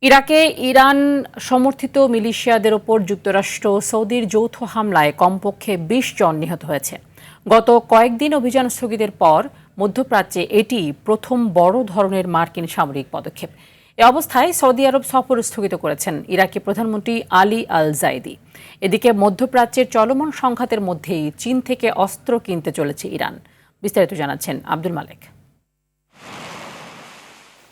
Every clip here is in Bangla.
ইরাকে ইরান সমর্থিত মিলিশিয়াদের ওপর যুক্তরাষ্ট্র সৌদির যৌথ হামলায় কমপক্ষে ২০ জন নিহত হয়েছে। গত কয়েকদিন অভিযান স্থগিতের পর মধ্যপ্রাচ্যে এটি প্রথম বড় ধরনের মার্কিন সামরিক পদক্ষেপ। এ অবস্থায় সৌদি আরব সফর স্থগিত করেছেন ইরাকি প্রধানমন্ত্রী আলী আল জাইদি। এদিকে মধ্যপ্রাচ্যের চলমান সংঘাতের মধ্যেই চীন থেকে অস্ত্র কিনতে চলেছে ইরান। বিস্তারিত জানাচ্ছেন আব্দুল মালেক।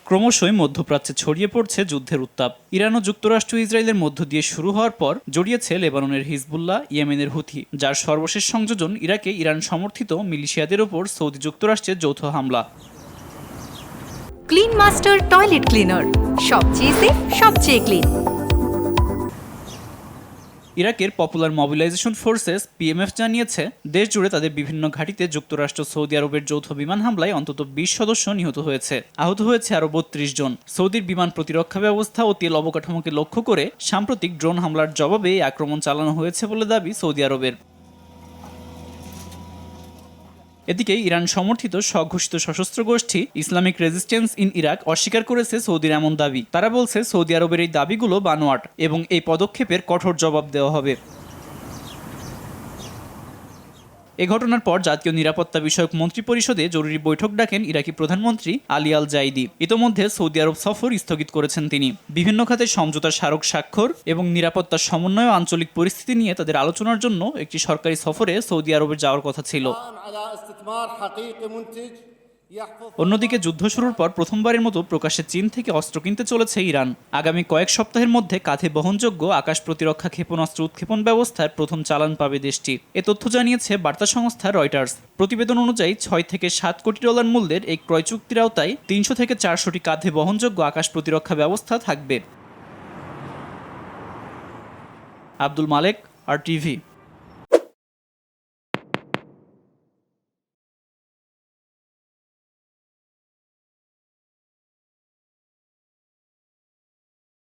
ক্রমশই মধ্যপ্রাচ্যে ছড়িয়ে পড়ছে যুদ্ধের উত্তাপ। ইরান ও যুক্তরাষ্ট্র ইসরায়েলের মধ্য দিয়ে শুরু হওয়ার পর জড়িয়েছে লেবাননের হিজবুল্লাহ, ইয়েমেনের হুথি, যার সর্বশেষ সংযোজন ইরাকে ইরান সমর্থিত মিলিশিয়াদের ওপর সৌদি যুক্তরাষ্ট্রের যৌথ হামলা। ক্লিন মাস্টার টয়লেট ক্লিনার, সবচেয়ে সেফ, সবচেয়ে ক্লিন। ইরাকের পপুলার মোবিলাইজেশন ফোর্সেস পিএমএফ জানিয়েছে, দেশ জুড়ে তাদের বিভিন্ন ঘাঁটিতে যুক্তরাষ্ট্র সৌদি আরবের যৌথ বিমান হামলায় অন্তত ২০ সদস্য নিহত হয়েছে। আহত হয়েছে আরও ৩২ জন। সৌদির বিমান প্রতিরক্ষা ব্যবস্থা ও তেল অবকাঠামোকে লক্ষ্য করে সাম্প্রতিক ড্রোন হামলার জবাবে এই আক্রমণ চালানো হয়েছে বলে দাবি সৌদি আরবের। এদিকে ইরান সমর্থিত স্বঘোষিত সশস্ত্র গোষ্ঠী ইসলামিক রেজিস্ট্যান্স ইন ইরাক অস্বীকার করেছে সৌদির এমন দাবি। তারা বলছে সৌদি আরবের এই দাবিগুলো বানোয়াট এবং এই পদক্ষেপের কঠোর জবাব দেওয়া হবে। এ ঘটনার পর জাতীয় নিরাপত্তা বিষয়ক মন্ত্রিপরিষদে জরুরি বৈঠক ডাকেন ইরাকি প্রধানমন্ত্রী আলী আল জাইদি। ইতোমধ্যে সৌদি আরব সফর স্থগিত করেছেন তিনি। বিভিন্ন খাতে সমঝোতার স্মারক স্বাক্ষর এবং নিরাপত্তা সমন্বয় ও আঞ্চলিক পরিস্থিতি নিয়ে তাদের আলোচনার জন্য একটি সরকারি সফরে সৌদি আরবে যাওয়ার কথা ছিল। অন্যদিকে যুদ্ধ শুরুর পর প্রথমবারের মতো প্রকাশ্যে চীন থেকে অস্ত্র কিনতে চলেছে ইরান। আগামী কয়েক সপ্তাহের মধ্যে কাঁধে বহনযোগ্য আকাশ প্রতিরক্ষা ক্ষেপণাস্ত্র উৎক্ষেপণ ব্যবস্থার প্রথম চালান পাবে দেশটি। এ তথ্য জানিয়েছে বার্তা সংস্থা রয়টার্স। প্রতিবেদন অনুযায়ী ৬ থেকে ৭ কোটি ডলার মূল্যের এই ক্রয় চুক্তির আওতায় ৩০০ থেকে ৪০০টি কাঁধে বহনযোগ্য আকাশ প্রতিরক্ষা ব্যবস্থা থাকবে। আব্দুল মালেক, RTV।